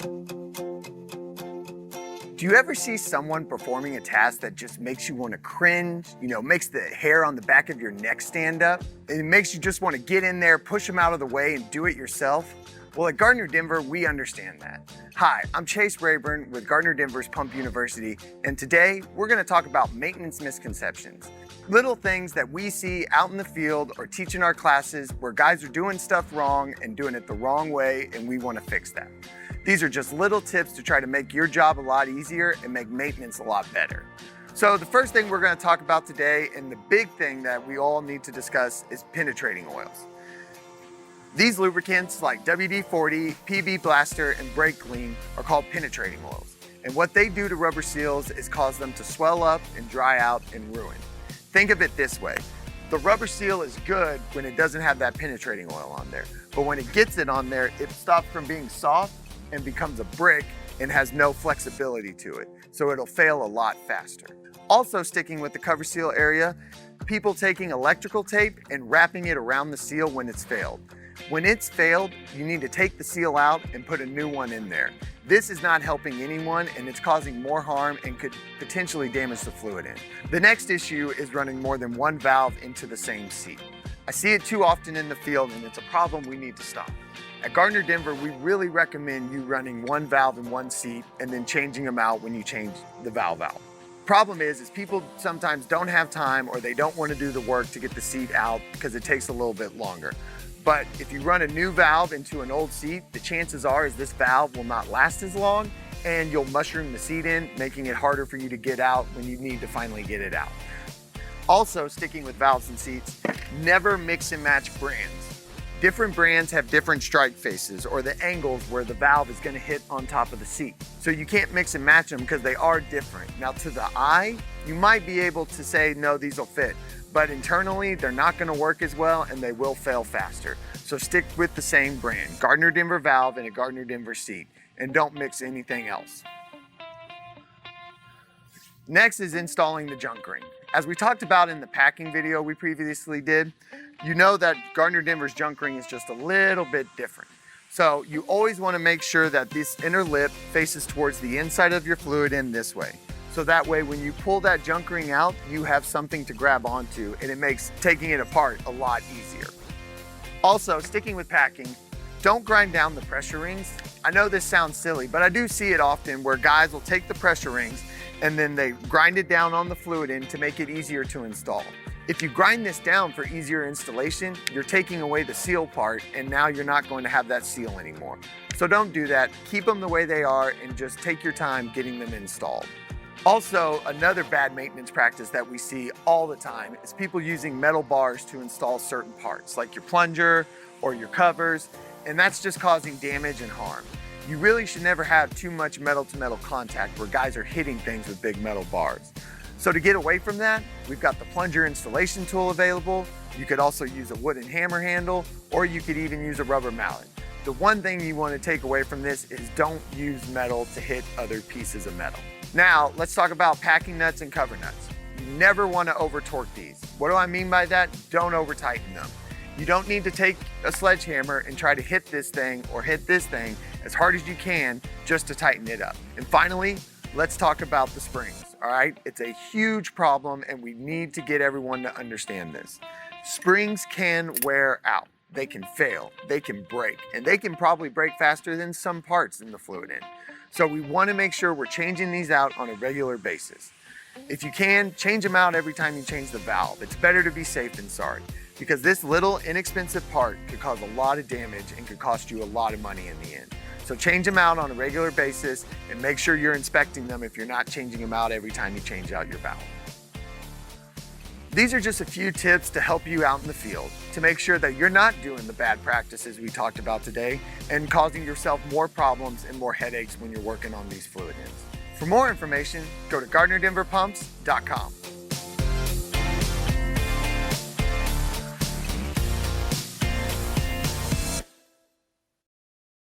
Do you ever see someone performing a task that just makes you want to cringe, makes the hair on the back of your neck stand up? It makes you just want to get in there, push them out of the way, and do it yourself? Well, at Gardner Denver, we understand that. Hi, I'm Chase Rayburn with Gardner Denver's Pump University, and today we're going to talk about maintenance misconceptions. Little things that we see out in the field or teach in our classes where guys are doing stuff wrong and doing it the wrong way, and we want to fix that. These are just little tips to try to make your job a lot easier and make maintenance a lot better. So the first thing we're going to talk about today, and the big thing that we all need to discuss, is penetrating oils. These lubricants like WD-40, PB Blaster, and Brake Clean are called penetrating oils. And what they do to rubber seals is cause them to swell up and dry out and ruin. Think of it this way. The rubber seal is good when it doesn't have that penetrating oil on there. But when it gets it on there, it stops from being soft and becomes a brick and has no flexibility to it. So it'll fail a lot faster. Also, sticking with the cover seal area, people taking electrical tape and wrapping it around the seal when it's failed. When it's failed, you need to take the seal out and put a new one in there. This is not helping anyone, and it's causing more harm and could potentially damage the fluid end. The next issue is running more than one valve into the same seat. I see it too often in the field, and it's a problem we need to stop. At Gardner Denver, we really recommend you running one valve in one seat and then changing them out when you change the valve out. Problem is people sometimes don't have time or they don't want to do the work to get the seat out because it takes a little bit longer. But if you run a new valve into an old seat, the chances are is this valve will not last as long and you'll mushroom the seat in, making it harder for you to get out when you need to finally get it out. Also, sticking with valves and seats, never mix and match brands. Different brands have different strike faces or the angles where the valve is going to hit on top of the seat. So you can't mix and match them because they are different. Now to the eye, you might be able to say, no, these will fit. But internally, they're not going to work as well and they will fail faster. So stick with the same brand, Gardner Denver valve and a Gardner Denver seat, and don't mix anything else. Next is installing the junk ring. As we talked about in the packing video we previously did, you know that Gardner Denver's junk ring is just a little bit different. So you always want to make sure that this inner lip faces towards the inside of your fluid end this way. So that way when you pull that junk ring out, you have something to grab onto and it makes taking it apart a lot easier. Also, sticking with packing, don't grind down the pressure rings. I know this sounds silly, but I do see it often where guys will take the pressure rings and then they grind it down on the fluid end to make it easier to install. If you grind this down for easier installation, you're taking away the seal part and now you're not going to have that seal anymore. So don't do that. Keep them the way they are and just take your time getting them installed. Also, another bad maintenance practice that we see all the time is people using metal bars to install certain parts, like your plunger or your covers, and that's just causing damage and harm. You really should never have too much metal-to-metal contact where guys are hitting things with big metal bars. So to get away from that, we've got the plunger installation tool available. You could also use a wooden hammer handle, or you could even use a rubber mallet. The one thing you want to take away from this is don't use metal to hit other pieces of metal. Now, let's talk about packing nuts and cover nuts. You never want to over torque these. What do I mean by that? Don't over tighten them. You don't need to take a sledgehammer and try to hit this thing or hit this thing as hard as you can just to tighten it up. And finally, let's talk about the springs, all right? It's a huge problem and we need to get everyone to understand this. Springs can wear out. They can fail, they can break, and they can probably break faster than some parts in the fluid end. So we want to make sure we're changing these out on a regular basis. If you can, change them out every time you change the valve. It's better to be safe than sorry, because this little inexpensive part could cause a lot of damage and could cost you a lot of money in the end. So change them out on a regular basis and make sure you're inspecting them if you're not changing them out every time you change out your valve. These are just a few tips to help you out in the field to make sure that you're not doing the bad practices we talked about today and causing yourself more problems and more headaches when you're working on these fluid ends. For more information, go to GardnerDenverPumps.com.